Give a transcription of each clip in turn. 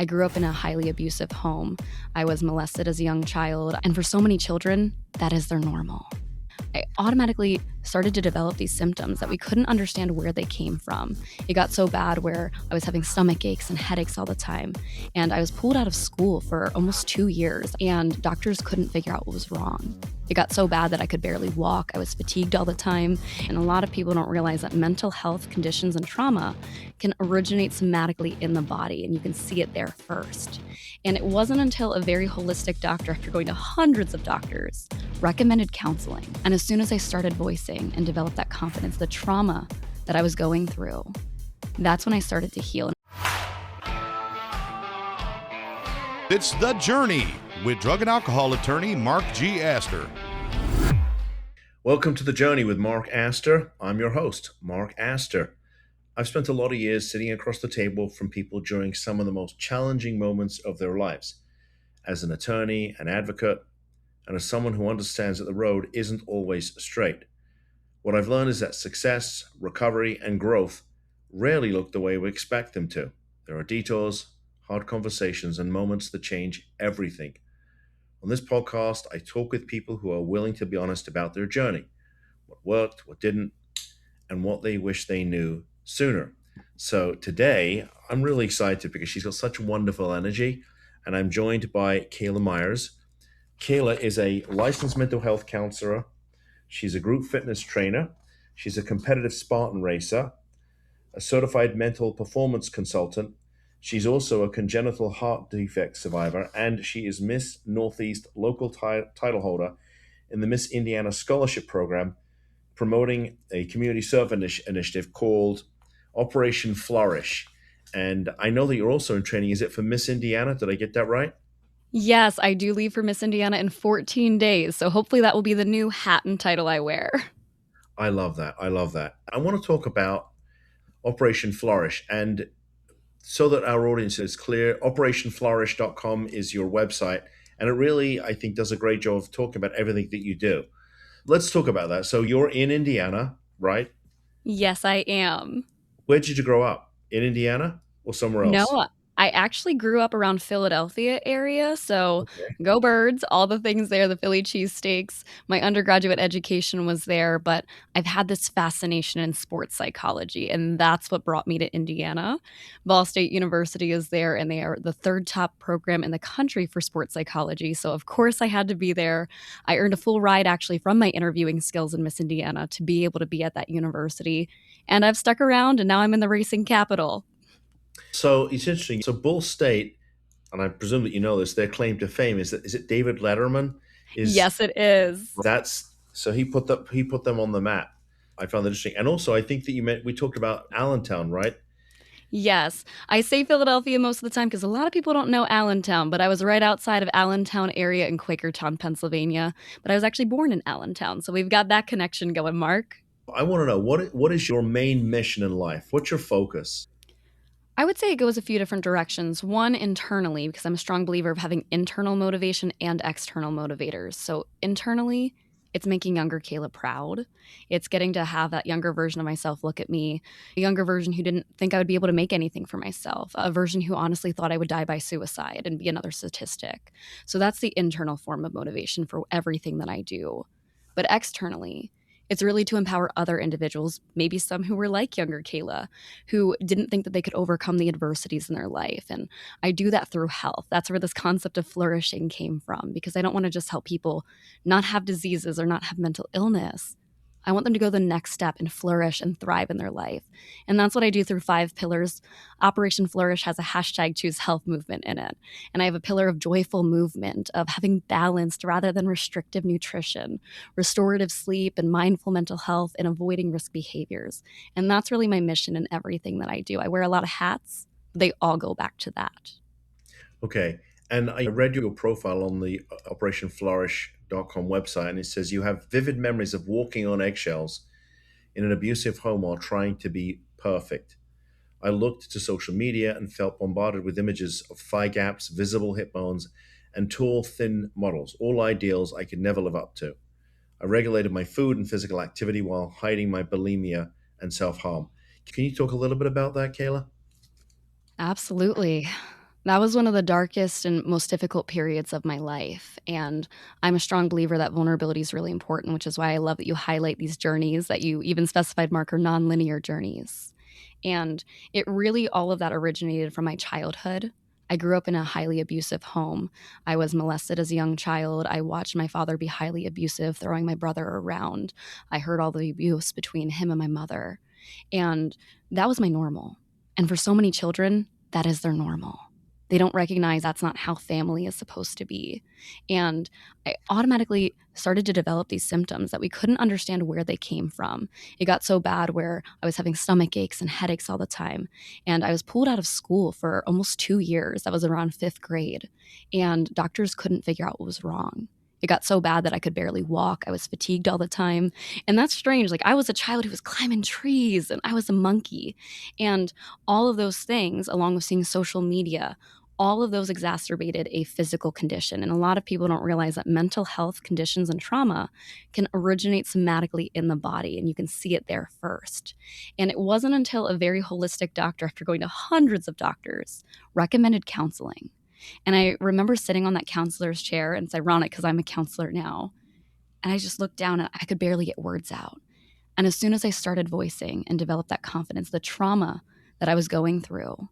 I grew up in a highly abusive home. I was molested as a young child, and for so many children, that is their normal. I automatically started to develop these symptoms that we couldn't understand where they came from. It got so bad where I was having stomach aches and headaches all the time. And I was pulled out of school for almost 2 years, and doctors couldn't figure out what was wrong. It got so bad that I could barely walk. I was fatigued all the time. And a lot of people don't realize that mental health conditions and trauma can originate somatically in the body, and you can see it there first. And it wasn't until a very holistic doctor, after going to hundreds of doctors, recommended counseling. And as soon as I started voicing and developed that confidence, the trauma that I was going through, that's when I started to heal. It's The Journey with drug and alcohol attorney Mark G. Astor. Welcome to The Journey with Mark Astor. I'm your host, Mark Astor. I've spent a lot of years sitting across the table from people during some of the most challenging moments of their lives. As an attorney, an advocate, and as someone who understands that the road isn't always straight. What I've learned is that success, recovery, and growth rarely look the way we expect them to. There are detours, hard conversations, and moments that change everything. On this podcast, I talk with people who are willing to be honest about their journey, what worked, what didn't, and what they wish they knew sooner. So today, I'm really excited because she's got such wonderful energy, and I'm joined by Kayla Myers. Kayla is a licensed mental health counselor. She's a group fitness trainer. She's a competitive Spartan racer, a certified mental performance consultant. She's also a congenital heart defect survivor, and she is Miss Northeast local title holder in the Miss Indiana Scholarship Program, promoting a community service initiative called Operation Flourish. And I know that you're also in training. Is it for Miss Indiana? Did I get that right? Yes, I do leave for Miss Indiana in 14 days, so hopefully that will be the new hat and title I wear. I love that. I love that. I want to talk about Operation Flourish. And so that our audience is clear, operationflourish.com is your website. And it really, I think, does a great job of talking about everything that you do. Let's talk about that. So you're in Indiana, right? Yes, I am. Where did you grow up? In Indiana or somewhere else? No, I actually grew up around Philadelphia area, so Okay. go Birds, all the things there, the Philly cheesesteaks. My undergraduate education was there, but I've had this fascination in sports psychology, and that's what brought me to Indiana. Ball State University is there, and they are the third top program in the country for sports psychology, so of course I had to be there. I earned a full ride actually from my interviewing skills in Miss Indiana to be able to be at that university, and I've stuck around, and now I'm in the racing capital. So it's interesting. So Bull State, and I presume that you know this, their claim to fame is it David Letterman? Is Yes, it is. that's so he put them on the map. I found that interesting. And also I think that we talked about Allentown, right? Yes. I say Philadelphia most of the time because a lot of people don't know Allentown, but I was right outside of Allentown area in Quakertown, Pennsylvania. But I was actually born in Allentown, so we've got that connection going, Mark. I want to know what is your main mission in life? What's your focus? I would say it goes a few different directions. One, internally, because I'm a strong believer of having internal motivation and external motivators. So internally, it's making younger Kayla proud. It's getting to have that younger version of myself look at me, a younger version who didn't think I would be able to make anything for myself, a version who honestly thought I would die by suicide and be another statistic. So that's the internal form of motivation for everything that I do. But externally, it's really to empower other individuals, maybe some who were like younger Kayla, who didn't think that they could overcome the adversities in their life. And I do that through health. That's where this concept of flourishing came from, because I don't want to just help people not have diseases or not have mental illness. I want them to go the next step and flourish and thrive in their life. And that's what I do through 5 pillars. Operation Flourish has a hashtag Choose Health movement in it. And I have a pillar of joyful movement, of having balanced rather than restrictive nutrition, restorative sleep, and mindful mental health, and avoiding risk behaviors. And that's really my mission in everything that I do. I wear a lot of hats. They all go back to that. Okay. And I read your profile on the operationflourish.com website, and it says you have vivid memories of walking on eggshells in an abusive home while trying to be perfect. I looked to social media and felt bombarded with images of thigh gaps, visible hip bones, and tall, thin models, all ideals I could never live up to. I regulated my food and physical activity while hiding my bulimia and self-harm. Can you talk a little bit about that, Kayla? Absolutely. That was one of the darkest and most difficult periods of my life. And I'm a strong believer that vulnerability is really important, which is why I love that you highlight these journeys that you even specified, Mark, are nonlinear journeys. And it really, all of that originated from my childhood. I grew up in a highly abusive home. I was molested as a young child. I watched my father be highly abusive, throwing my brother around. I heard all the abuse between him and my mother. And that was my normal. And for so many children, that is their normal. They don't recognize that's not how family is supposed to be. And I automatically started to develop these symptoms that we couldn't understand where they came from. It got so bad where I was having stomach aches and headaches all the time. And I was pulled out of school for almost 2 years. That was around fifth grade. And doctors couldn't figure out what was wrong. It got so bad that I could barely walk. I was fatigued all the time. And that's strange. Like, I was a child who was climbing trees and I was a monkey. And all of those things, along with seeing social media, all of those exacerbated a physical condition. And a lot of people don't realize that mental health conditions and trauma can originate somatically in the body, and you can see it there first. And it wasn't until a very holistic doctor, after going to hundreds of doctors, recommended counseling. And I remember sitting on that counselor's chair, and it's ironic because I'm a counselor now. And I just looked down and I could barely get words out. And as soon as I started voicing and developed that confidence, the trauma that I was going through,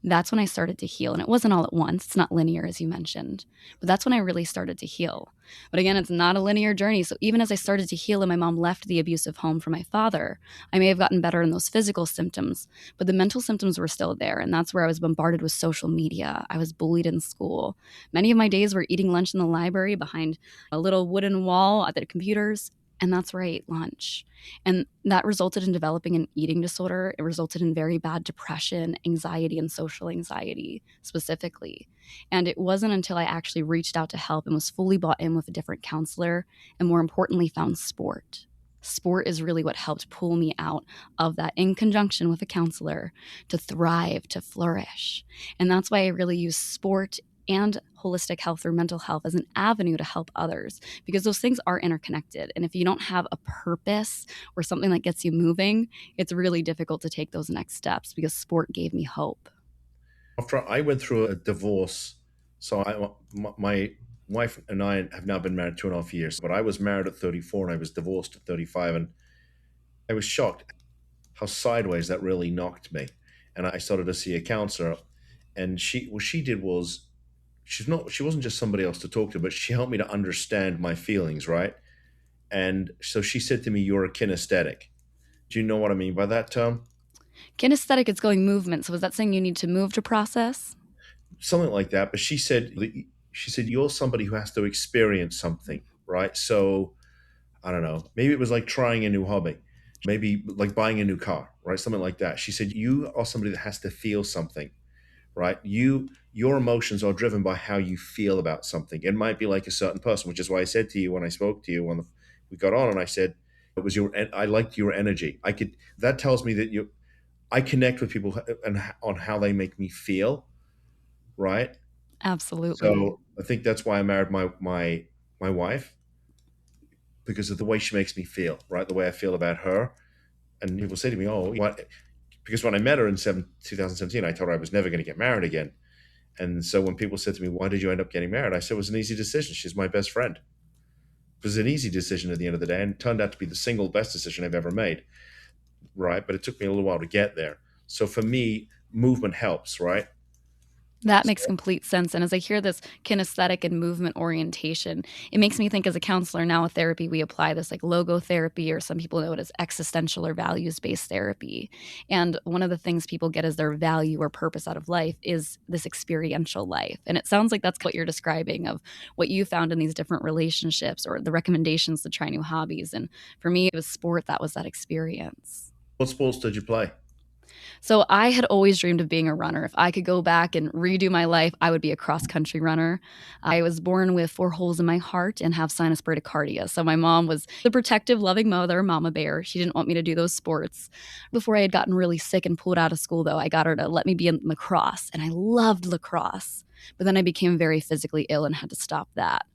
that's when I started to heal. And it wasn't all at once. It's not linear, as you mentioned. But that's when I really started to heal. But again, it's not a linear journey. So even as I started to heal and my mom left the abusive home for my father, I may have gotten better in those physical symptoms, but the mental symptoms were still there. And that's where I was bombarded with social media. I was bullied in school. Many of my days were eating lunch in the library behind a little wooden wall at the computers. And that's where I ate lunch. And that resulted in developing an eating disorder. It resulted in very bad depression, anxiety, and social anxiety specifically. And it wasn't until I actually reached out to help and was fully bought in with a different counselor, and more importantly, found sport. Sport is really what helped pull me out of that, in conjunction with a counselor, to thrive, to flourish. And that's why I really use sport and holistic health or mental health as an avenue to help others, because those things are interconnected. And if you don't have a purpose or something that gets you moving, it's really difficult to take those next steps, because sport gave me hope. After I went through a divorce, so my wife and I have now been married 2.5 years, but I was married at 34 and I was divorced at 35. And I was shocked how sideways that really knocked me. And I started to see a counselor, and what she did was, she wasn't just somebody else to talk to, but she helped me to understand my feelings, right? And so she said to me, "You're a kinesthetic." Do you know what I mean by that term? Kinesthetic is going movement. So is that saying you need to move to process? Something like that. But she said you're somebody who has to experience something, right? So I don't know. Maybe it was like trying a new hobby, maybe like buying a new car, right? Something like that. She said you are somebody that has to feel something, right? Your emotions are driven by how you feel about something. It might be like a certain person, which is why I said to you when I spoke to you when we got on, and I said it was I liked your energy. That tells me that I connect with people and on how they make me feel, right? Absolutely. So I think that's why I married my wife, because of the way she makes me feel, right? The way I feel about her. And people say to me, "Oh, what?" Because when I met her in 2017, I told her I was never going to get married again. And so when people said to me, "Why did you end up getting married?" I said it was an easy decision. She's my best friend. It was an easy decision at the end of the day, and it turned out to be the single best decision I've ever made, right? But it took me a little while to get there. So for me, movement helps, right? That makes So complete sense. And as I hear this kinesthetic and movement orientation, it makes me think, as a counselor now with therapy, we apply this like logotherapy, or some people know it as existential or values based therapy. And one of the things people get as their value or purpose out of life is this experiential life. And it sounds like that's what you're describing, of what you found in these different relationships or the recommendations to try new hobbies. And for me, it was sport that was that experience. what sports did you play? So I had always dreamed of being a runner. If I could go back and redo my life, I would be a cross country runner. I was born with 4 holes in my heart and have sinus bradycardia. So my mom was the protective, loving mother, mama bear. She didn't want me to do those sports. Before I had gotten really sick and pulled out of school, though, I got her to let me be in lacrosse, and I loved lacrosse. But then I became very physically ill and had to stop that.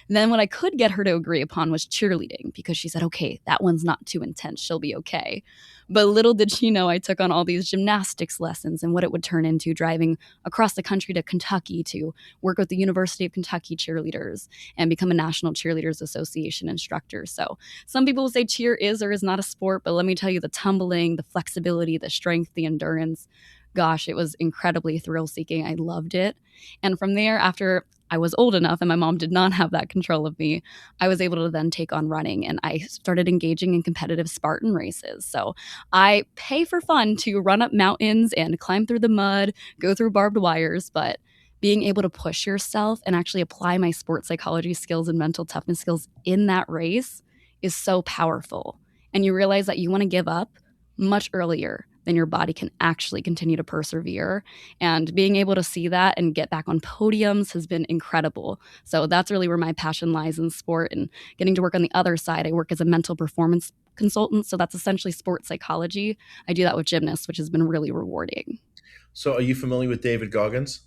Then what I could get her to agree upon was cheerleading, because she said, okay, that one's not too intense. She'll be okay. But little did she know I took on all these gymnastics lessons and what it would turn into, driving across the country to Kentucky to work with the University of Kentucky cheerleaders and become a National Cheerleaders Association instructor. So some people will say cheer is or is not a sport, but let me tell you, the tumbling, the flexibility, the strength, the endurance, gosh, it was incredibly thrill-seeking. I loved it. And from there, after I was old enough and my mom did not have that control of me, I was able to then take on running, and I started engaging in competitive Spartan races. So I pay for fun to run up mountains and climb through the mud, go through barbed wires, but being able to push yourself and actually apply my sports psychology skills and mental toughness skills in that race is so powerful. And you realize that you want to give up much earlier than your body can actually continue to persevere. And being able to see that and get back on podiums has been incredible. So that's really where my passion lies in sport, and getting to work on the other side. I work as a mental performance consultant. So that's essentially sports psychology. I do that with gymnasts, which has been really rewarding. So, are you familiar with David Goggins?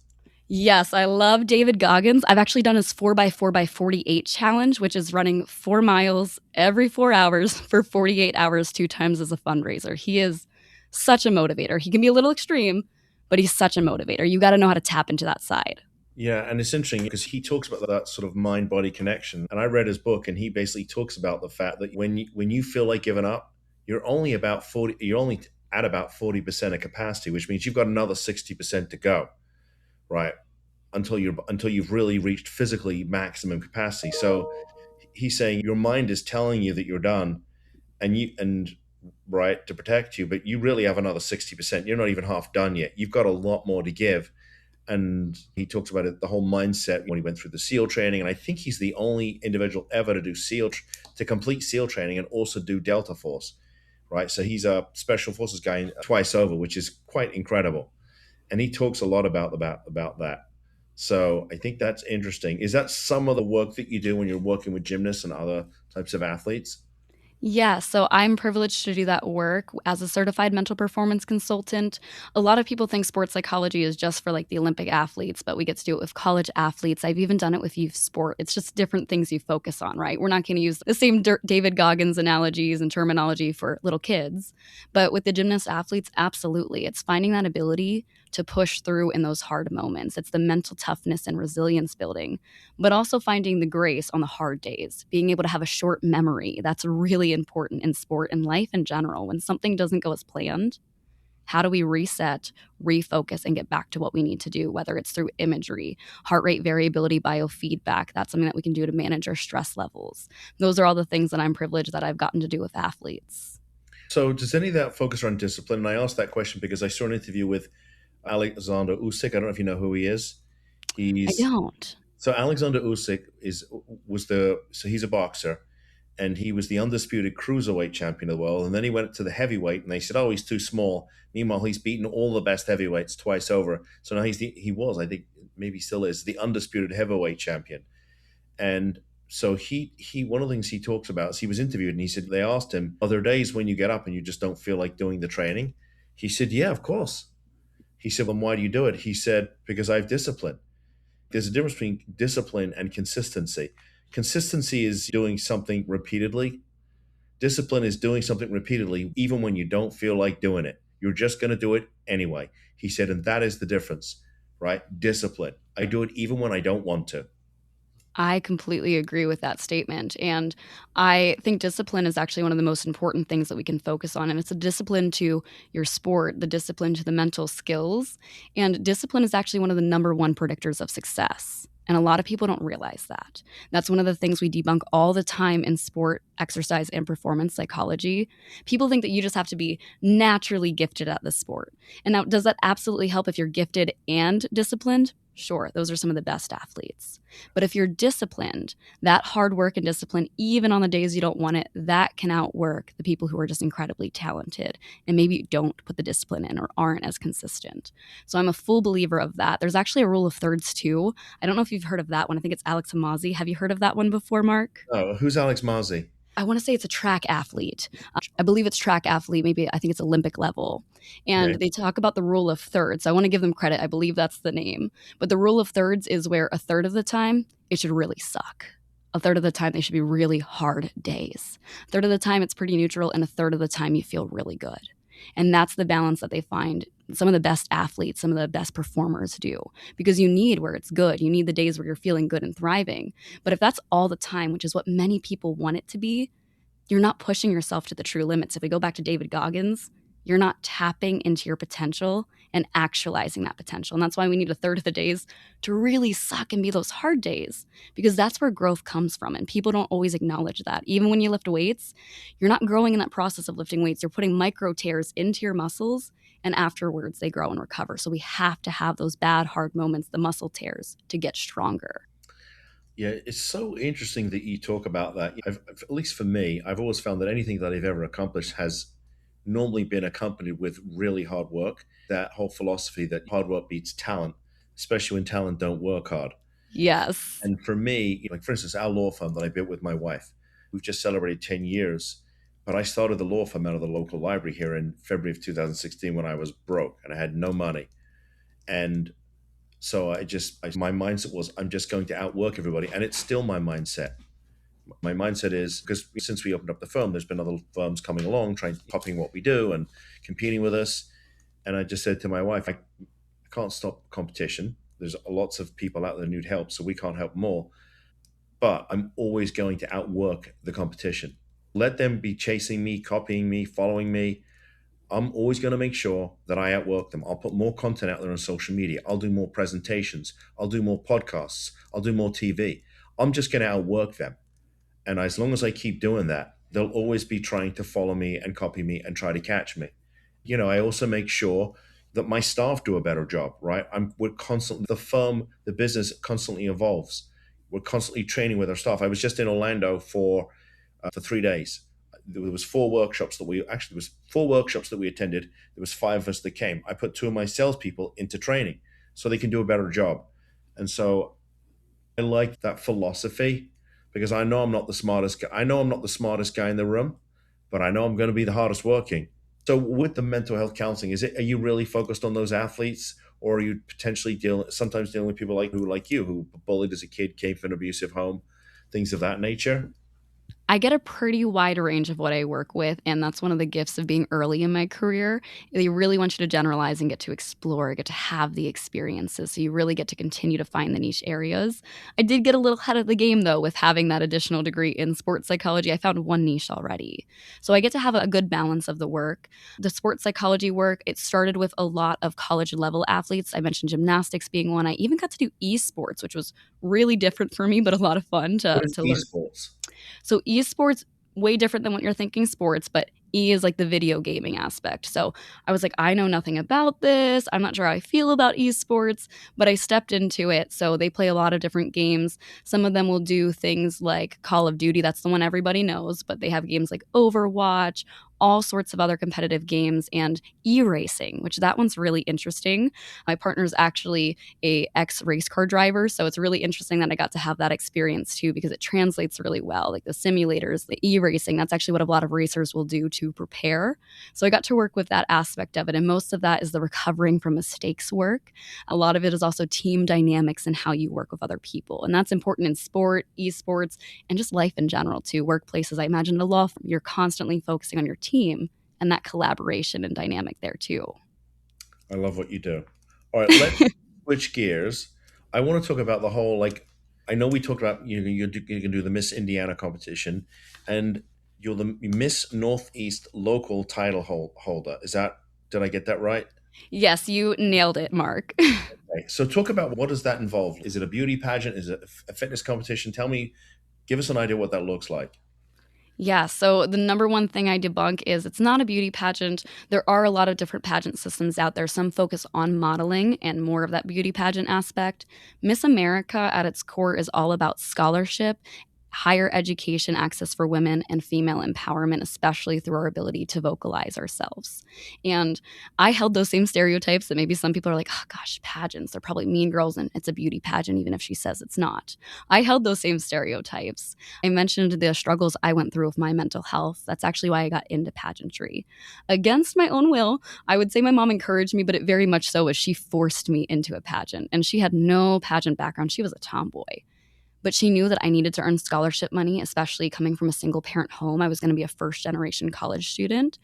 Yes, I love David Goggins. I've actually done his 4x4x48 challenge, which is running 4 miles every 4 hours for 48 hours 2 times as a fundraiser. He is such a motivator. He can be a little extreme, but he's such a motivator. You got to know how to tap into that side. Yeah, and it's interesting because he talks about that sort of mind-body connection. And I read his book, and he basically talks about the fact that when you feel like giving up, you're only at about 40% of capacity, which means you've got another 60% to go, right? Until you've really reached physically maximum capacity. So he's saying your mind is telling you that you're done, and right, to protect you, but you really have another 60%. You're not even half done yet. You've got a lot more to give. And he talks about it, the whole mindset when he went through the SEAL training. And I think he's the only individual ever to do to complete SEAL training and also do Delta Force, right? So he's a special forces guy twice over, which is quite incredible. And he talks a lot about that. So I think that's interesting. Is that some of the work that you do when you're working with gymnasts and other types of athletes? Yeah, so I'm privileged to do that work as a certified mental performance consultant. A lot of people think sports psychology is just for like the Olympic athletes, but we get to do it with college athletes. I've even done it with youth sport. It's just different things you focus on, right? We're not going to use the same David Goggins analogies and terminology for little kids, but with the gymnast athletes, absolutely. It's finding that ability to push through in those hard moments. It's the mental toughness and resilience building, but also finding the grace on the hard days, being able to have a short memory. That's really important in sport and life in general. When something doesn't go as planned, how do we reset, refocus, and get back to what we need to do, whether it's through imagery, heart rate variability, biofeedback? That's something that we can do to manage our stress levels. Those are all the things that I'm privileged that I've gotten to do with athletes. So does any of that focus on discipline? And I asked that question because I saw an interview with Alexander Usyk. I don't know if you know who he is. I He's don't. So Alexander Usyk he's a boxer, and he was the undisputed cruiserweight champion of the world. And then he went to the heavyweight, and they said, "Oh, he's too small." Meanwhile, he's beaten all the best heavyweights twice over. So now I think maybe still is the undisputed heavyweight champion. And so he one of the things he talks about is he was interviewed, and he said they asked him, "Are there days when you get up and you just don't feel like doing the training?" He said, "Yeah, of course." He said, "Well, why do you do it?" He said, "Because I have discipline." There's a difference between discipline and consistency. Consistency is doing something repeatedly. Discipline is doing something repeatedly, even when you don't feel like doing it. You're just going to do it anyway. He said, and that is the difference, right? Discipline. I do it even when I don't want to. I completely agree with that statement. And I think discipline is actually one of the most important things that we can focus on. And it's a discipline to your sport, the discipline to the mental skills. And discipline is actually one of the number one predictors of success. And a lot of people don't realize that. That's one of the things we debunk all the time in sport, exercise, and performance psychology. People think that you just have to be naturally gifted at the sport. And now, does that absolutely help if you're gifted and disciplined? Sure, those are some of the best athletes. But if you're disciplined, that hard work and discipline, even on the days you don't want it, that can outwork the people who are just incredibly talented and maybe don't put the discipline in or aren't as consistent. So I'm a full believer of that. There's actually a rule of thirds too. I don't know if you've heard of that one. I think it's Alex Amazi. Have you heard of that one before, Mark? Oh, who's Alex Mazi? I want to say it's a track athlete. I believe it's track athlete. Maybe I think it's Olympic level. And Okay. they talk about the rule of thirds. I want to give them credit. I believe that's the name. But the rule of thirds is where a third of the time it should really suck. A third of the time, they should be really hard days. A third of the time, it's pretty neutral, and a third of the time, you feel really good. And that's the balance that they find some of the best athletes, some of the best performers do, because you need where it's good. You need the days where you're feeling good and thriving. But if that's all the time, which is what many people want it to be, you're not pushing yourself to the true limits. If we go back to David Goggins, you're not tapping into your potential and actualizing that potential. And that's why we need a third of the days to really suck and be those hard days, because that's where growth comes from. And people don't always acknowledge that. Even when you lift weights, you're not growing in that process of lifting weights. You're putting micro tears into your muscles, and afterwards they grow and recover. So we have to have those bad, hard moments, the muscle tears, to get stronger. Yeah, it's so interesting that you talk about that. At least for me, I've always found that anything that I've ever accomplished has normally been accompanied with really hard work. That whole philosophy that hard work beats talent, especially when talent don't work hard. Yes. And for me, like for instance, our law firm that I built with my wife, we've just celebrated 10 years. But I started the law firm out of the local library here in February of 2016 when I was broke and I had no money. And so my mindset was, I'm just going to outwork everybody. And it's still my mindset. My mindset is, because since we opened up the firm, there's been other firms coming along, copying what we do and competing with us. And I just said to my wife, I can't stop competition. There's lots of people out there who need help, so we can't help more. But I'm always going to outwork the competition. Let them be chasing me, copying me, following me. I'm always going to make sure that I outwork them. I'll put more content out there on social media. I'll do more presentations. I'll do more podcasts. I'll do more TV. I'm just going to outwork them. And as long as I keep doing that, they'll always be trying to follow me and copy me and try to catch me. I also make sure that my staff do a better job, right? We're constantly, the firm, the business constantly evolves. We're constantly training with our staff. I was just in Orlando for 3 days. There was four workshops that we attended. There was five of us that came. I put two of my salespeople into training so they can do a better job. And so I like that philosophy because I know I'm not the smartest guy. I know I'm not the smartest guy in the room, but I know I'm going to be the hardest working. So with the mental health counseling, are you really focused on those athletes, or are you potentially sometimes dealing with people like you who were bullied as a kid, came from an abusive home, things of that nature? I get a pretty wide range of what I work with, and that's one of the gifts of being early in my career. They really want you to generalize and get to explore, get to have the experiences, so you really get to continue to find the niche areas. I did get a little ahead of the game, though, with having that additional degree in sports psychology. I found one niche already. So I get to have a good balance of the work. The sports psychology work, it started with a lot of college-level athletes. I mentioned gymnastics being one. I even got to do esports, which was really different for me, but a lot of fun to learn. Esports? So esports, way different than what you're thinking sports, but E is like the video gaming aspect. So I was like, I know nothing about this. I'm not sure how I feel about esports, but I stepped into it. So they play a lot of different games. Some of them will do things like Call of Duty. That's the one everybody knows, but they have games like Overwatch, all sorts of other competitive games, and e-racing, which that one's really interesting. My partner's actually a ex-race car driver, so it's really interesting that I got to have that experience too, because it translates really well. Like the simulators, the e-racing, that's actually what a lot of racers will do to prepare. So I got to work with that aspect of it, and most of that is the recovering from mistakes work. A lot of it is also team dynamics and how you work with other people, and that's important in sport, esports, and just life in general too. Workplaces, I imagine, the law firm, you're constantly focusing on your team and that collaboration and dynamic there too. I love what you do. All right, let's switch gears. I want to talk about the whole, like, I know we talked about you can do the Miss Indiana competition, and you're the Miss Northeast local title holder. Did I get that right? Yes, you nailed it, Mark. Okay. So talk about, what does that involve? Is it a beauty pageant? Is it a fitness competition? Give us an idea what that looks like. Yeah, so the number one thing I debunk is it's not a beauty pageant. There are a lot of different pageant systems out there. Some focus on modeling and more of that beauty pageant aspect. Miss America at its core is all about scholarship, higher education access for women, and female empowerment, especially through our ability to vocalize ourselves. And I held those same stereotypes that maybe some people are like, oh gosh, pageants, they're probably mean girls and it's a beauty pageant, even if she says it's not. I held those same stereotypes. I mentioned the struggles I went through with my mental health. That's actually why I got into pageantry. Against my own will, I would say my mom encouraged me, but it very much so was she forced me into a pageant. And she had no pageant background. She was a tomboy. But she knew that I needed to earn scholarship money, especially coming from a single parent home. I was going to be a first generation college student,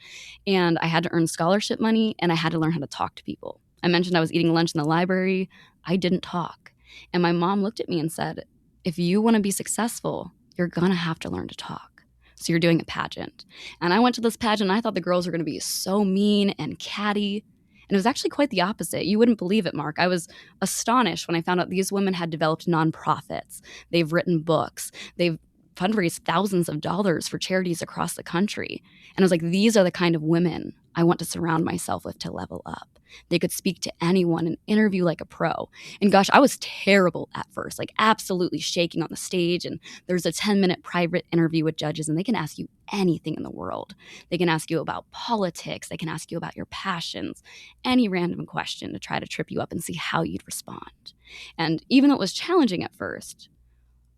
and I had to earn scholarship money, and I had to learn how to talk to people. I mentioned I was eating lunch in the library. I didn't talk. And my mom looked at me and said, if you want to be successful, you're going to have to learn to talk. So you're doing a pageant. And I went to this pageant and I thought the girls were going to be so mean and catty. And it was actually quite the opposite. You wouldn't believe it, Mark. I was astonished when I found out these women had developed nonprofits. They've written books. They've fundraised thousands of dollars for charities across the country. And I was like, these are the kind of women I want to surround myself with to level up. They could speak to anyone and interview like a pro. And gosh, I was terrible at first, like absolutely shaking on the stage. And there's a 10-minute private interview with judges, and they can ask you anything in the world. They can ask you about politics. They can ask you about your passions, any random question to try to trip you up and see how you'd respond. And even though it was challenging at first,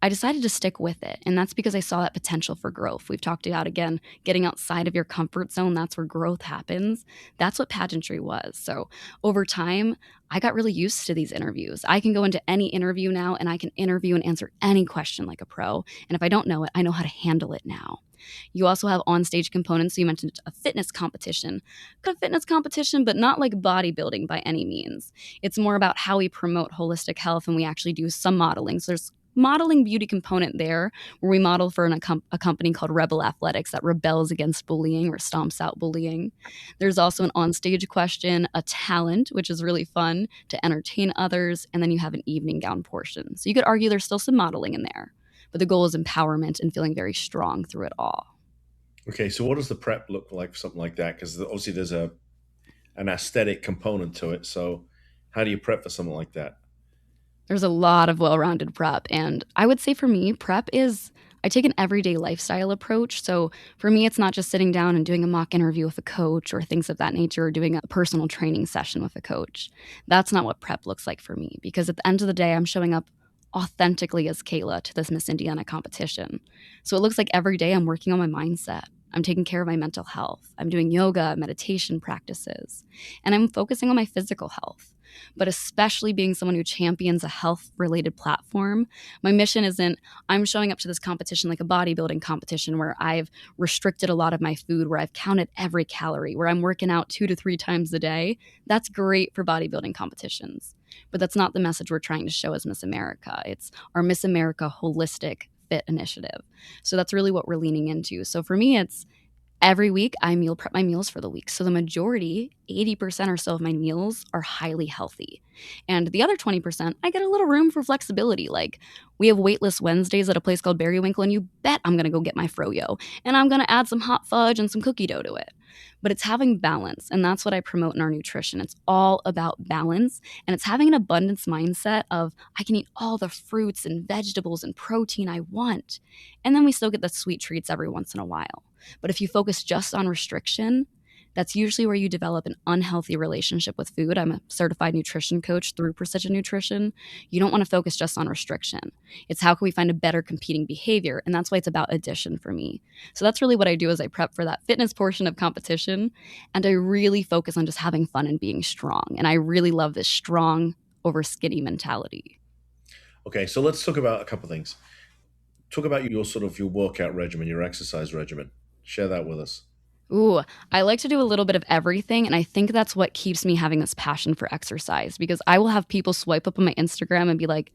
I decided to stick with it. And that's because I saw that potential for growth. We've talked about, again, getting outside of your comfort zone. That's where growth happens. That's what pageantry was. So over time, I got really used to these interviews. I can go into any interview now and I can interview and answer any question like a pro. And if I don't know it, I know how to handle it now. You also have on-stage components. So you mentioned a fitness competition. A fitness competition, but not like bodybuilding by any means. It's more about how we promote holistic health, and we actually do some modeling. So there's modeling beauty component there, where we model for a company called Rebel Athletics that rebels against bullying or stomps out bullying. There's also an on-stage question, a talent, which is really fun to entertain others, and then you have an evening gown portion. So you could argue there's still some modeling in there, but the goal is empowerment and feeling very strong through it all. Okay, so what does the prep look like for something like that? Because obviously there's an aesthetic component to it. So how do you prep for something like that? There's a lot of well-rounded prep. And I would say for me, prep is, I take an everyday lifestyle approach. So for me, it's not just sitting down and doing a mock interview with a coach or things of that nature, or doing a personal training session with a coach. That's not what prep looks like for me, because at the end of the day, I'm showing up authentically as Kayla to this Miss Indiana competition. So it looks like every day I'm working on my mindset. I'm taking care of my mental health. I'm doing yoga, meditation practices, and I'm focusing on my physical health. But especially being someone who champions a health-related platform, my mission isn't, I'm showing up to this competition like a bodybuilding competition where I've restricted a lot of my food, where I've counted every calorie, where I'm working out 2 to 3 times a day. That's great for bodybuilding competitions. But that's not the message we're trying to show as Miss America. It's our Miss America holistic fit initiative. So that's really what we're leaning into. So for me, it's every week I meal prep my meals for the week. So the majority, 80% or so of my meals are highly healthy. And the other 20%, I get a little room for flexibility. Like we have waitlist Wednesdays at a place called Berrywinkle, and you bet I'm going to go get my froyo. And I'm going to add some hot fudge and some cookie dough to it. But it's having balance, and that's what I promote in our nutrition. It's all about balance, and it's having an abundance mindset of I can eat all the fruits and vegetables and protein I want. And then we still get the sweet treats every once in a while. But if you focus just on restriction, that's usually where you develop an unhealthy relationship with food. I'm a certified nutrition coach through Precision Nutrition. You don't want to focus just on restriction. It's how can we find a better competing behavior? And that's why it's about addition for me. So that's really what I do as I prep for that fitness portion of competition. And I really focus on just having fun and being strong. And I really love this strong over skinny mentality. Okay, so let's talk about a couple of things. Talk about your workout regimen, your exercise regimen. Share that with us. Ooh, I like to do a little bit of everything, and I think that's what keeps me having this passion for exercise, because I will have people swipe up on my Instagram and be like,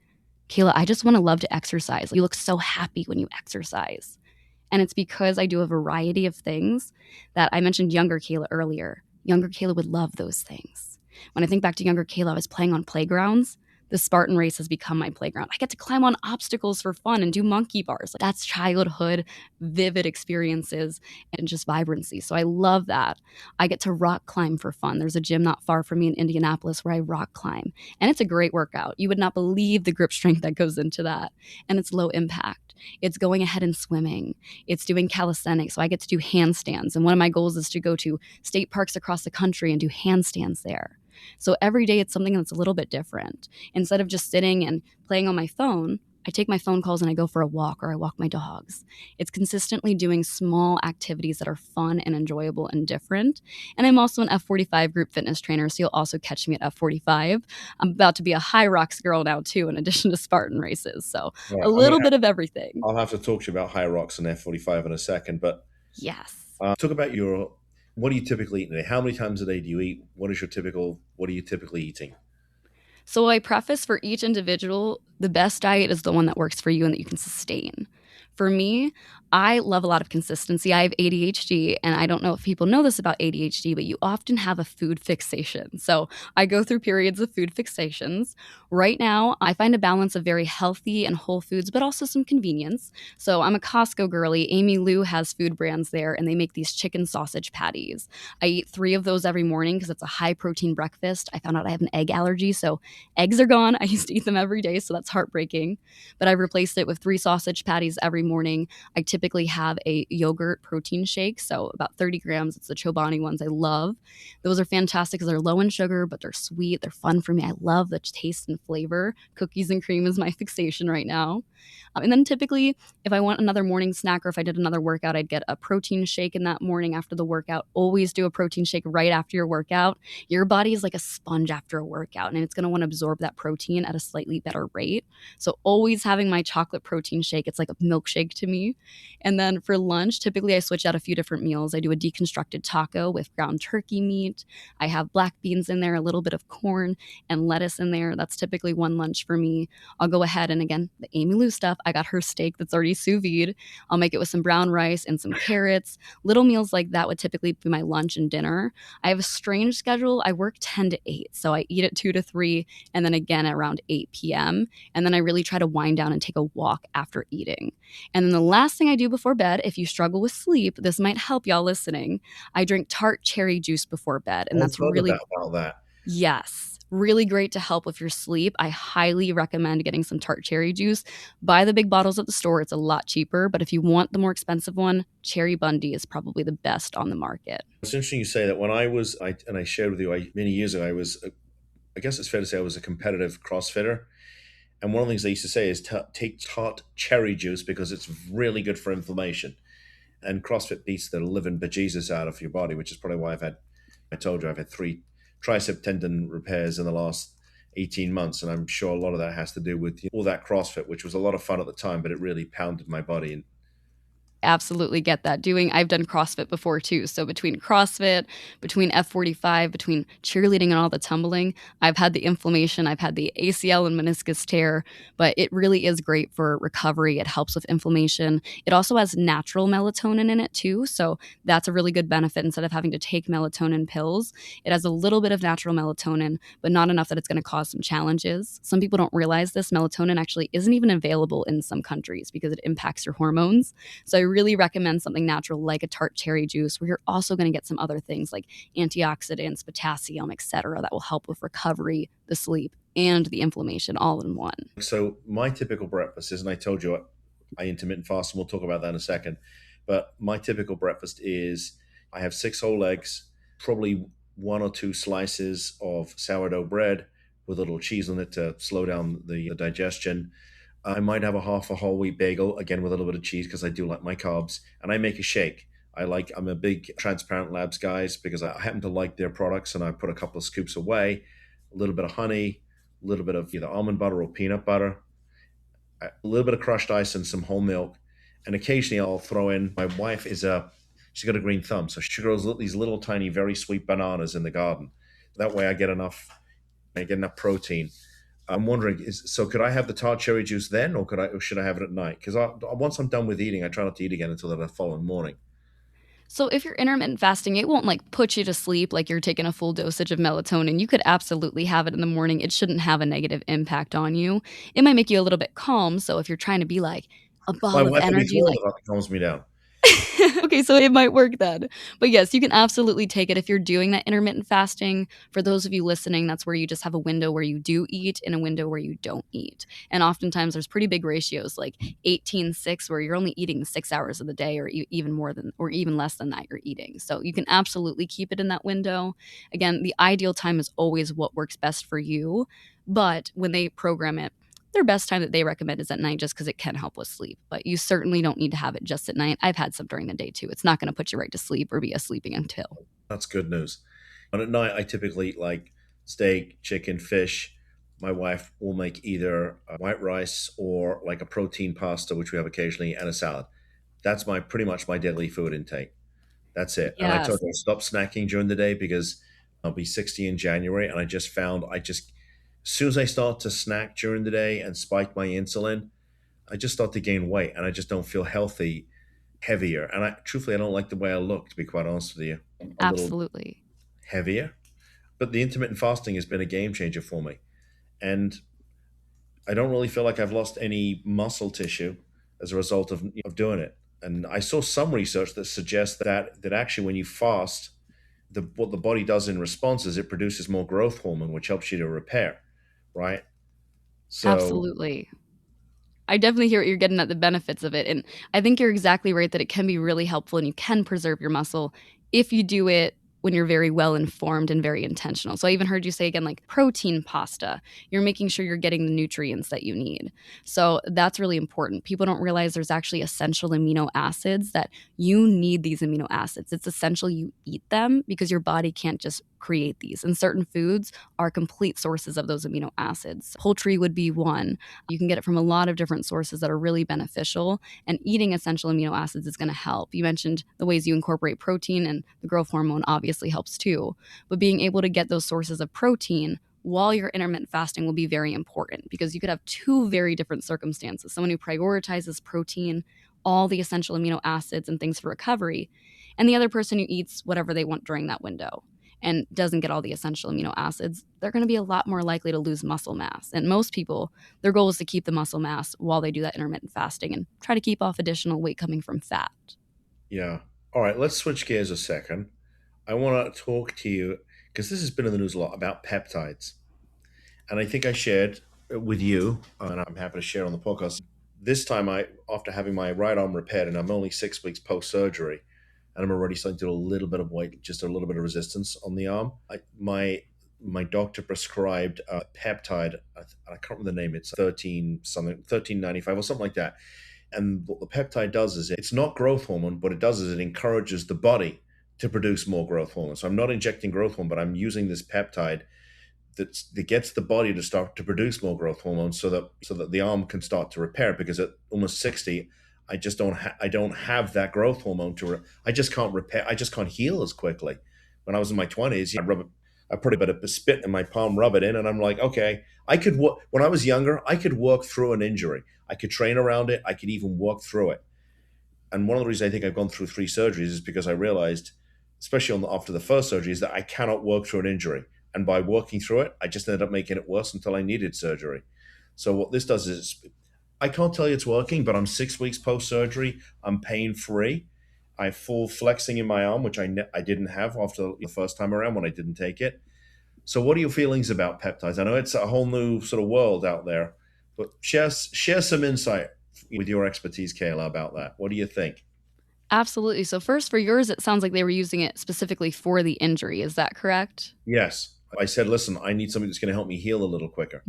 Kayla, I just want to love to exercise. You look so happy when you exercise. And it's because I do a variety of things that I mentioned younger Kayla earlier. Younger Kayla would love those things. When I think back to younger Kayla, I was playing on playgrounds. The Spartan race has become my playground. I get to climb on obstacles for fun and do monkey bars. That's childhood, vivid experiences and just vibrancy. So I love that. I get to rock climb for fun. There's a gym not far from me in Indianapolis where I rock climb. And it's a great workout. You would not believe the grip strength that goes into that. And it's low impact. It's going ahead and swimming. It's doing calisthenics. So I get to do handstands. And one of my goals is to go to state parks across the country and do handstands there. So every day it's something that's a little bit different. Instead of just sitting and playing on my phone, I take my phone calls and I go for a walk or I walk my dogs. It's consistently doing small activities that are fun and enjoyable and different. And I'm also an F45 group fitness trainer, so you'll also catch me at F45. I'm about to be a High Rocks girl now, too, in addition to Spartan races. So Right. a little bit of everything. I'll have to talk to you about High Rocks and F45 in a second, but Yes. talk about what do you typically eat today? How many times a day do you eat? What are you typically eating? So I preface for each individual, the best diet is the one that works for you and that you can sustain. For me, I love a lot of consistency. I have ADHD, and I don't know if people know this about ADHD, but you often have a food fixation. So I go through periods of food fixations. Right now, I find a balance of very healthy and whole foods, but also some convenience. So I'm a Costco girly. Amy Lou has food brands there, and they make these chicken sausage patties. I eat 3 of those every morning because it's a high protein breakfast. I found out I have an egg allergy, so eggs are gone. I used to eat them every day, so that's heartbreaking. But I replaced it with 3 sausage patties every morning. I typically have a yogurt protein shake, so about 30 grams. It's the Chobani ones I love. Those are fantastic because they're low in sugar, but they're sweet. They're fun for me. I love the taste and flavor. Cookies and cream is my fixation right now. And then typically, if I want another morning snack or if I did another workout, I'd get a protein shake in that morning after the workout. Always do a protein shake right after your workout. Your body is like a sponge after a workout, and it's going to want to absorb that protein at a slightly better rate. So always having my chocolate protein shake, it's like a milkshake to me. And then for lunch, typically I switch out a few different meals. I do a deconstructed taco with ground turkey meat. I have black beans in there, a little bit of corn and lettuce in there. That's typically one lunch for me. I'll go ahead and again, the Amy Lou stuff, I got her steak that's already sous vide. I'll make it with some brown rice and some carrots. Little meals like that would typically be my lunch and dinner. I have a strange schedule. I work 10 to 8, so I eat at 2 to 3 and then again at around 8 p.m. And then I really try to wind down and take a walk after eating. And then the last thing I do before bed, if you struggle with sleep, this might help y'all listening. I drink tart cherry juice before bed, and I've that's heard really about that. yes, really great to help with your sleep. I highly recommend getting some tart cherry juice. Buy the big bottles at the store. It's a lot cheaper, but if you want the more expensive one, Cherry Bundy is probably the best on the market. It's interesting you say that. When I shared with you many years ago, I guess it's fair to say I was a competitive CrossFitter. And one of the things they used to say is take tart cherry juice because it's really good for inflammation. And CrossFit beats the living bejesus out of your body, which is probably why I told you I've had 3 tricep tendon repairs in the last 18 months. And I'm sure a lot of that has to do with all that CrossFit, which was a lot of fun at the time, but it really pounded my body. And Absolutely get that. I've done CrossFit before too. So between CrossFit, between F45, between cheerleading and all the tumbling, I've had the inflammation, I've had the ACL and meniscus tear, but it really is great for recovery. It helps with inflammation. It also has natural melatonin in it too. So that's a really good benefit instead of having to take melatonin pills. It has a little bit of natural melatonin, but not enough that it's going to cause some challenges. Some people don't realize this. Melatonin actually isn't even available in some countries because it impacts your hormones. So I really recommend something natural like a tart cherry juice, where you're also going to get some other things like antioxidants, potassium, etc., that will help with recovery, the sleep, and the inflammation all in one. so my typical breakfast is, and I told you I intermittent fast, and we'll talk about that in a second. But my typical breakfast is I have 6 whole eggs, probably 1 or 2 slices of sourdough bread with a little cheese on it to slow down the digestion. I might have a whole wheat bagel, again with a little bit of cheese because I do like my carbs, and I make a shake. I'm a big Transparent Labs guys because I happen to like their products, and I put a couple of scoops away, a little bit of honey, a little bit of either almond butter or peanut butter, a little bit of crushed ice and some whole milk. And occasionally I'll throw in, my wife she's got a green thumb, so she grows these little tiny, very sweet bananas in the garden. That way I get enough protein. I'm wondering, could I have the tart cherry juice then, or should I have it at night? Because once I'm done with eating, I try not to eat again until the following morning. So if you're intermittent fasting, it won't like put you to sleep like you're taking a full dosage of melatonin. You could absolutely have it in the morning. It shouldn't have a negative impact on you. It might make you a little bit calm. So if you're trying to be like a My ball of wife will be energy, thrilled like if that calms me down. okay, so it might work then. But yes, you can absolutely take it if you're doing that intermittent fasting. For those of you listening, that's where you just have a window where you do eat and a window where you don't eat. And oftentimes there's pretty big ratios like 18-6, where you're only eating 6 hours of the day, or even more than, or even less than that you're eating. So you can absolutely keep it in that window. Again, the ideal time is always what works best for you. But when they program it, Their best time that they recommend is at night just because it can help with sleep. But you certainly don't need to have it just at night. I've had some during the day too. It's not going to put you right to sleep or be a sleeping until. That's good news. And at night, I typically eat like steak, chicken, fish. My wife will make either white rice or like a protein pasta, which we have occasionally, and a salad. That's my pretty much my daily food intake. That's it. And I told Yes, her I stopped snacking during the day because I'll be 60 in January. And I just found as soon as I start to snack during the day and spike my insulin, I just start to gain weight and I just don't feel healthy, heavier. And truthfully, I don't like the way I look, to be quite honest with you. A little absolutely. heavier. But the intermittent fasting has been a game changer for me. And I don't really feel like I've lost any muscle tissue as a result of doing it. And I saw some research that suggests that actually when you fast, what the body does in response is it produces more growth hormone, which helps you to repair, right? So Absolutely. I definitely hear what you're getting at the benefits of it. And I think you're exactly right that it can be really helpful and you can preserve your muscle if you do it when you're very well informed and very intentional. So I even heard you say again, like protein pasta, you're making sure you're getting the nutrients that you need. So that's really important. People don't realize there's actually essential amino acids that you need these amino acids. It's essential you eat them because your body can't just create these. And certain foods are complete sources of those amino acids. Poultry would be one. You can get it from a lot of different sources that are really beneficial, and eating essential amino acids is going to help. You mentioned the ways you incorporate protein, and the growth hormone obviously helps too. But being able to get those sources of protein while you're intermittent fasting will be very important because you could have two very different circumstances. Someone who prioritizes protein, all the essential amino acids and things for recovery, and the other person who eats whatever they want during that window and doesn't get all the essential amino acids, they're going to be a lot more likely to lose muscle mass. And most people, their goal is to keep the muscle mass while they do that intermittent fasting and try to keep off additional weight coming from fat. yeah. All right, let's switch gears a second. I want to talk to you because this has been in the news a lot about peptides. And I think I shared with you, and I'm happy to share on the podcast. This time, after having my right arm repaired, and I'm only 6 weeks post surgery, and I'm already starting to do a little bit of weight, just a little bit of resistance on the arm. My doctor prescribed a peptide. I can't remember the name. It's 1395 or something like that. And what the peptide does is it's not growth hormone. What it does is it encourages the body to produce more growth hormone. So I'm not injecting growth hormone, but I'm using this peptide that gets the body to start to produce more growth hormone so that the arm can start to repair, because at almost 60 I don't have that growth hormone I just can't repair, I just can't heal as quickly. When I was in my 20s, I put a bit of spit in my palm, rub it in, and I'm like, okay, I could work. When I was younger, I could work through an injury, I could train around it, I could even work through it. And one of the reasons I think I've gone through 3 surgeries is because I realized, especially after the first surgery, is that I cannot work through an injury. And by working through it, I just ended up making it worse until I needed surgery. So what this does is, I can't tell you it's working, but I'm 6 weeks post surgery. I'm pain free. I have full flexing in my arm, which I didn't have after the first time around when I didn't take it. So what are your feelings about peptides? I know it's a whole new sort of world out there, but share some insight with your expertise, Kayla, about that. What do you think? Absolutely. So, first, for yours, it sounds like they were using it specifically for the injury. Is that correct? Yes. I said, listen, I need something that's going to help me heal a little quicker.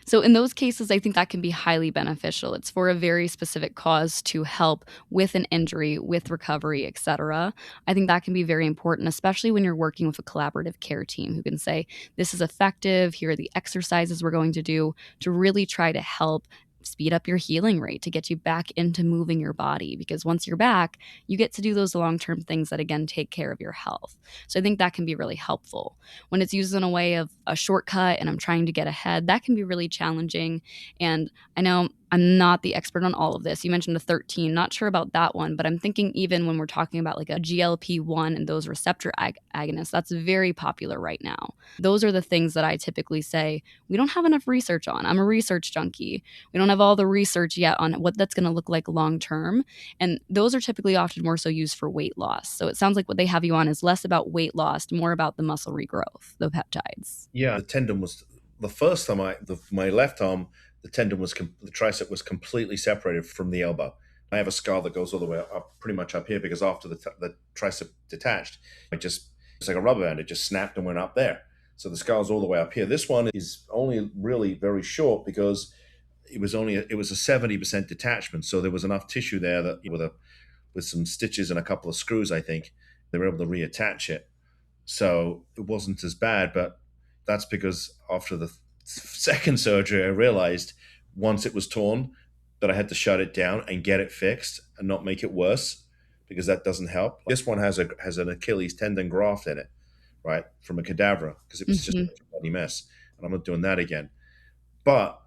So, in those cases, I think that can be highly beneficial. It's for a very specific cause to help with an injury, with recovery, etc. I think that can be very important, especially when you're working with a collaborative care team who can say, this is effective, here are the exercises we're going to do to really try to help speed up your healing rate to get you back into moving your body, because once you're back, you get to do those long-term things that again take care of your health. So I think that can be really helpful. When it's used in a way of a shortcut and I'm trying to get ahead, that can be really challenging. And I know I'm not the expert on all of this. You mentioned a 13, not sure about that one, but I'm thinking even when we're talking about like a GLP-1 and those receptor agonists, that's very popular right now. Those are the things that I typically say we don't have enough research on. I'm a research junkie. We don't have all the research yet on what that's going to look like long term. And those are typically often more so used for weight loss. So it sounds like what they have you on is less about weight loss, more about the muscle regrowth, the peptides. Yeah, the tendon was the first time my left arm, the tendon was the tricep was completely separated from the elbow. I have a scar that goes all the way up, pretty much up here, because after the tricep detached, it's like a rubber band. It just snapped and went up there. So the scar's all the way up here. This one is only really very short because it was a 70% detachment, so there was enough tissue there that with some stitches and a couple of screws, I think they were able to reattach it. So it wasn't as bad, but that's because after the second surgery, I realized once it was torn that I had to shut it down and get it fixed and not make it worse because that doesn't help. This one has an Achilles tendon graft in it, right, from a cadaver because it was just Hmm. a bloody mess, and I'm not doing that again. But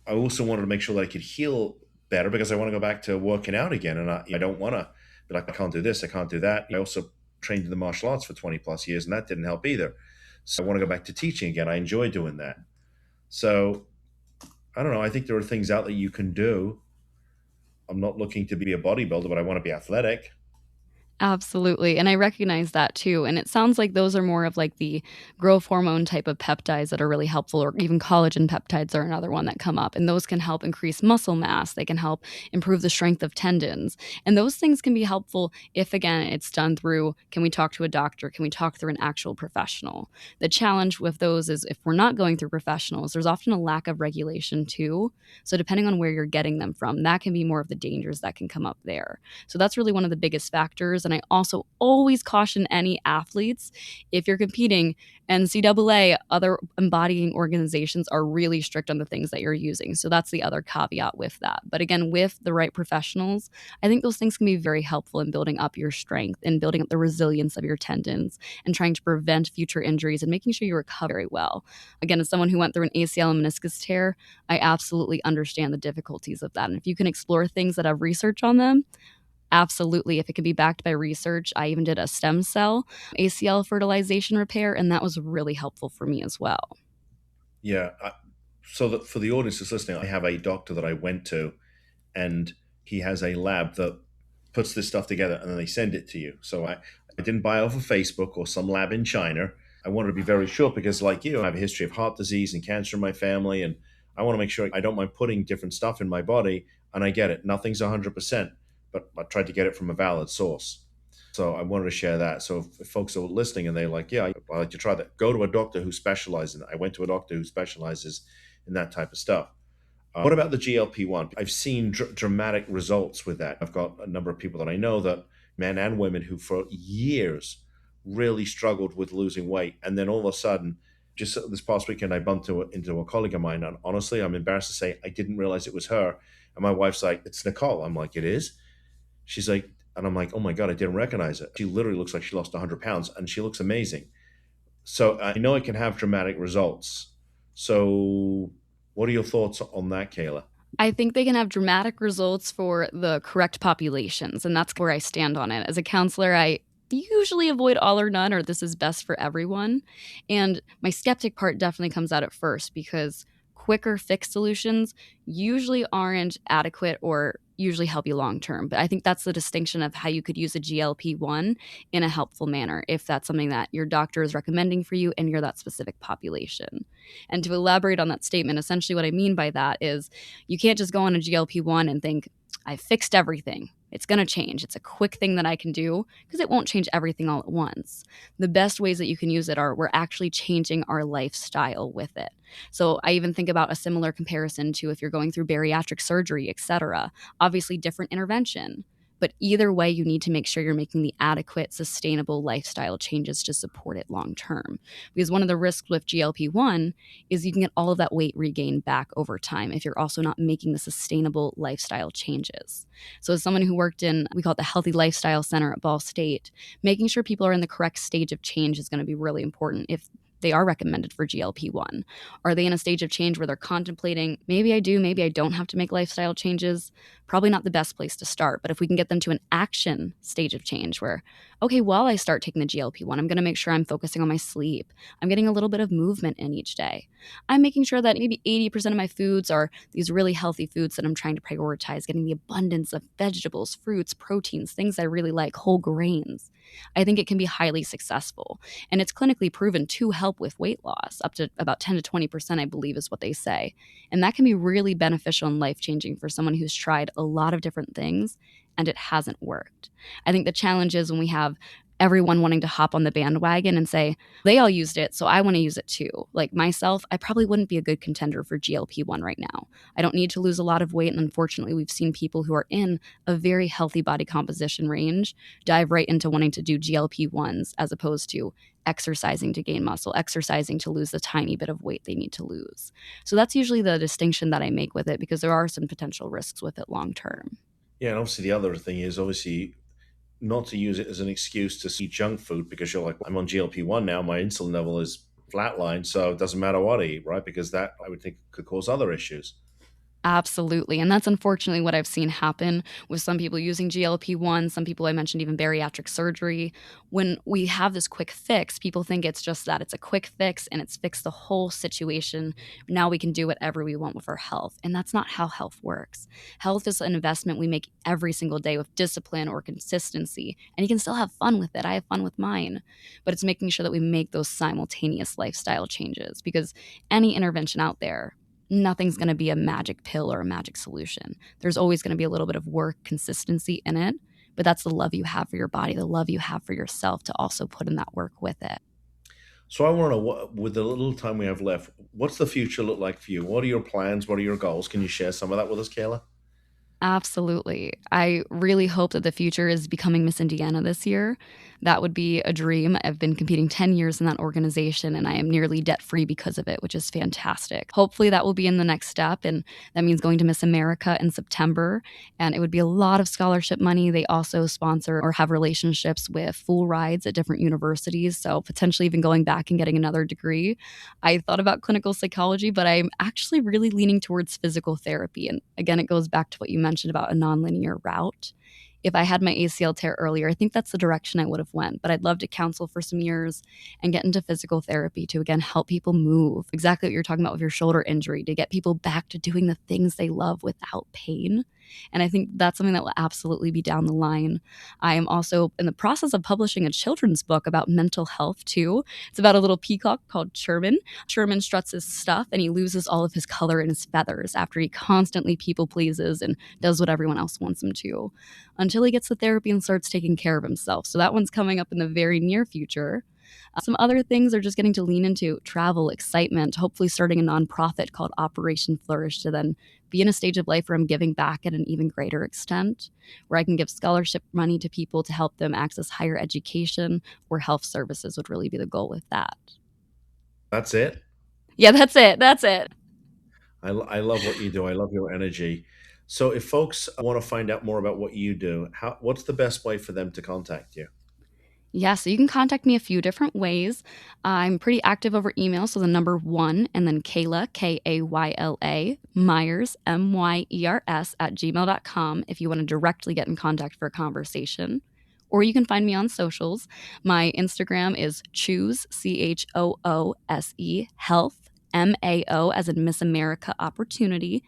I also wanted to make sure that I could heal better because I want to go back to working out again, and I don't want to be like I can't do this, I can't do that. I also trained in the martial arts for 20 plus years, and that didn't help either. So I want to go back to teaching again. I enjoy doing that. So I don't know. I think there are things out that you can do. I'm not looking to be a bodybuilder, but I want to be athletic. Absolutely. And I recognize that too. And it sounds like those are more of like the growth hormone type of peptides that are really helpful, or even collagen peptides are another one that come up. And those can help increase muscle mass. They can help improve the strength of tendons. And those things can be helpful if, again, it's done through, can we talk to a doctor? Can we talk through an actual professional? The challenge with those is if we're not going through professionals, there's often a lack of regulation too. So depending on where you're getting them from, that can be more of the dangers that can come up there. So that's really one of the biggest factors. And I also always caution any athletes, if you're competing, NCAA, other embodying organizations are really strict on the things that you're using. So that's the other caveat with that. But again, with the right professionals, I think those things can be very helpful in building up your strength and building up the resilience of your tendons and trying to prevent future injuries and making sure you recover very well. Again, as someone who went through an ACL and meniscus tear, I absolutely understand the difficulties of that. And if you can explore things that have research on them, absolutely. If it can be backed by research, I even did a stem cell ACL fertilization repair, and that was really helpful for me as well. Yeah. So that for the audience that's listening, I have a doctor that I went to, and he has a lab that puts this stuff together and then they send it to you. So I didn't buy off of Facebook or some lab in China. I wanted to be very sure because, like you, I have a history of heart disease and cancer in my family. And I want to make sure I don't mind putting different stuff in my body. And I get it. Nothing's 100%, but I tried to get it from a valid source. So I wanted to share that. So if folks are listening and they're like, yeah, I'd like to try that, go to a doctor who specializes in it. I went to a doctor who specializes in that type of stuff. What about the GLP-1? I've seen dramatic results with that. I've got a number of people that I know, that men and women, who for years really struggled with losing weight. And then all of a sudden, just this past weekend, I bumped into a colleague of mine. And honestly, I'm embarrassed to say I didn't realize it was her. And my wife's like, it's Nicole. I'm like, it is? She's like, and I'm like, oh my God, I didn't recognize it. She literally looks like she lost 100 pounds and she looks amazing. So I know it can have dramatic results. So what are your thoughts on that, Kayla? I think they can have dramatic results for the correct populations, and that's where I stand on it. As a counselor, I usually avoid all or none, or this is best for everyone. And my skeptic part definitely comes out at first because quicker fix solutions usually aren't adequate or usually help you long term. But I think that's the distinction of how you could use a GLP-1 in a helpful manner if that's something that your doctor is recommending for you and you're that specific population. And to elaborate on that statement, essentially what I mean by that is you can't just go on a GLP-1 and think, I fixed everything. It's going to change. It's a quick thing that I can do, because it won't change everything all at once. The best ways that you can use it are we're actually changing our lifestyle with it. So I even think about a similar comparison to if you're going through bariatric surgery, etc. Obviously different intervention, but either way you need to make sure you're making the adequate, sustainable lifestyle changes to support it long term. Because one of the risks with GLP-1 is you can get all of that weight regained back over time if you're also not making the sustainable lifestyle changes. So as someone who worked in, we call it the Healthy Lifestyle Center at Ball State, making sure people are in the correct stage of change is going to be really important if they are recommended for GLP-1. Are they in a stage of change where they're contemplating, maybe I do, maybe I don't have to make lifestyle changes? Probably not the best place to start. But if we can get them to an action stage of change where, okay, while I start taking the GLP-1, I'm going to make sure I'm focusing on my sleep. I'm getting a little bit of movement in each day. I'm making sure that maybe 80% of my foods are these really healthy foods that I'm trying to prioritize, getting the abundance of vegetables, fruits, proteins, things I really like, whole grains. I think it can be highly successful. And it's clinically proven to help with weight loss, up to about 10 to 20%, I believe is what they say. And that can be really beneficial and life-changing for someone who's tried a lot of different things and it hasn't worked. I think the challenge is when we have everyone wanting to hop on the bandwagon and say, they all used it, so I want to use it too. Like myself, I probably wouldn't be a good contender for GLP-1 right now. I don't need to lose a lot of weight. And unfortunately, we've seen people who are in a very healthy body composition range dive right into wanting to do GLP-1s as opposed to exercising to gain muscle, exercising to lose the tiny bit of weight they need to lose. So that's usually the distinction that I make with it because there are some potential risks with it long term. Yeah, and obviously the other thing is obviously not to use it as an excuse to eat junk food because you're like, I'm on GLP-1 now, my insulin level is flatlined, so it doesn't matter what I eat, right? Because that I would think could cause other issues. Absolutely. And that's unfortunately what I've seen happen with some people using GLP-1, some people I mentioned even bariatric surgery. When we have this quick fix, people think it's just that it's a quick fix and it's fixed the whole situation. Now we can do whatever we want with our health. And that's not how health works. Health is an investment we make every single day with discipline or consistency. And you can still have fun with it. I have fun with mine. But it's making sure that we make those simultaneous lifestyle changes because any intervention out there, nothing's going to be a magic pill or a magic solution. There's always going to be a little bit of work, consistency in it, but that's the love you have for your body, the love you have for yourself to also put in that work with it. So I want to know, with the little time we have left, what's the future look like for you? What are your plans? What are your goals? Can you share some of that with us, Kayla? Absolutely. I really hope that the future is becoming Miss Indiana this year. That would be a dream. I've been competing 10 years in that organization and I am nearly debt free because of it, which is fantastic. Hopefully, that will be in the next step. And that means going to Miss America in September. And it would be a lot of scholarship money. They also sponsor or have relationships with full rides at different universities. So potentially even going back and getting another degree. I thought about clinical psychology, but I'm actually really leaning towards physical therapy. And again, it goes back to what you mentioned about a nonlinear route. If I had my ACL tear earlier, I think that's the direction I would have went. But I'd love to counsel for some years and get into physical therapy to again help people move. Exactly what you're talking about with your shoulder injury, to get people back to doing the things they love without pain. And I think that's something that will absolutely be down the line. I am also in the process of publishing a children's book about mental health too. It's about a little peacock called Sherman. Sherman struts his stuff and he loses all of his color and his feathers after he constantly people pleases and does what everyone else wants him to until he gets the therapy and starts taking care of himself. So that one's coming up in the very near future. Some other things are just getting to lean into travel, excitement, hopefully starting a nonprofit called Operation Flourish to then be in a stage of life where I'm giving back at an even greater extent, where I can give scholarship money to people to help them access higher education or health services would really be the goal with that. That's it. Yeah, that's it. That's it. I love what you do. I love your energy. So if folks want to find out more about what you do, what's the best way for them to contact you? Yeah, so you can contact me a few different ways. I'm pretty active over email, so the number one and then Kayla, Kayla, Myers, Myers at gmail.com if you want to directly get in contact for a conversation. Or you can find me on socials. My Instagram is choose, CHOOSE, health, MAO, as in Miss America Opportunity.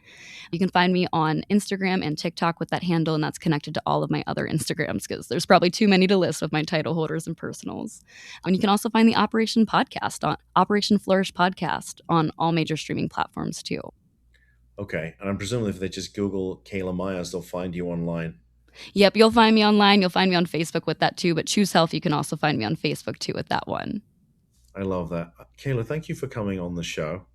You can find me on Instagram and TikTok with that handle, and that's connected to all of my other Instagrams because there's probably too many to list with my title holders and personals. And you can also find the Operation Flourish podcast on all major streaming platforms too. Okay. And I'm presuming if they just Google Kayla Myers, they'll find you online. Yep, you'll find me online. You'll find me on Facebook with that too. But Choose Health, you can also find me on Facebook too with that one. I love that. Kayla, thank you for coming on the show.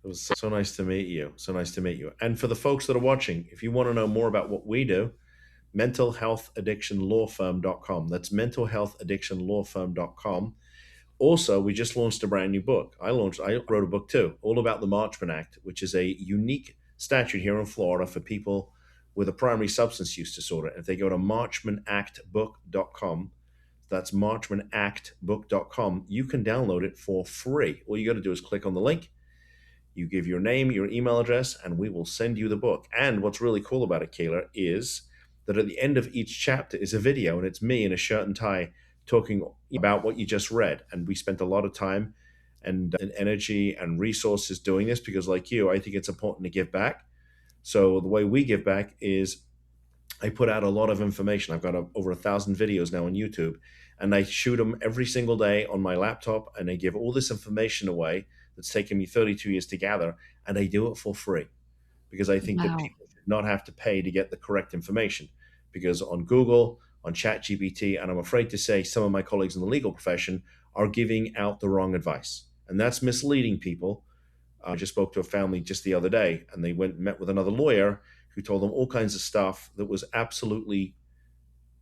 It was so nice to meet you. So nice to meet you. And for the folks that are watching, if you want to know more about what we do, mentalhealthaddictionlawfirm.com. That's mentalhealthaddictionlawfirm.com. Also, we just launched a brand new book. I wrote a book too, all about the Marchman Act, which is a unique statute here in Florida for people with a primary substance use disorder. If they go to marchmanactbook.com, that's marchmanactbook.com, you can download it for free. All you got to do is click on the link. You give your name, your email address, and we will send you the book. And what's really cool about it, Kayla, is that at the end of each chapter is a video, and it's me in a shirt and tie talking about what you just read. And we spent a lot of time and energy and resources doing this because, like you, I think it's important to give back. So the way we give back is I put out a lot of information. I've got over 1,000 videos now on YouTube, and I shoot them every single day on my laptop, and I give all this information away that's taken me 32 years to gather, and I do it for free because I think that Wow. people should not have to pay to get the correct information. Because on Google, on ChatGPT, and I'm afraid to say some of my colleagues in the legal profession are giving out the wrong advice. And that's misleading people. I just spoke to a family just the other day, and they went and met with another lawyer who told them all kinds of stuff that was absolutely,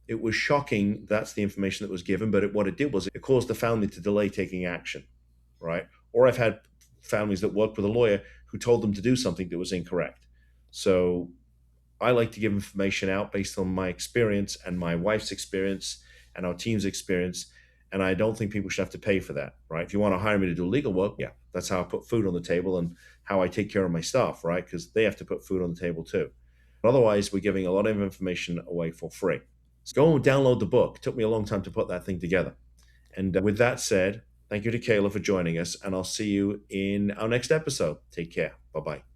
it was shocking. That's the information that was given, but what it did was it caused the family to delay taking action, right? Or I've had families that worked with a lawyer who told them to do something that was incorrect. So I like to give information out based on my experience and my wife's experience and our team's experience. And I don't think people should have to pay for that, right? If you want to hire me to do legal work, yeah, that's how I put food on the table and how I take care of my staff, right? Because they have to put food on the table too. But otherwise, we're giving a lot of information away for free. So go and download the book. It took me a long time to put that thing together. And with that said, thank you to Kayla for joining us, and I'll see you in our next episode. Take care. Bye-bye.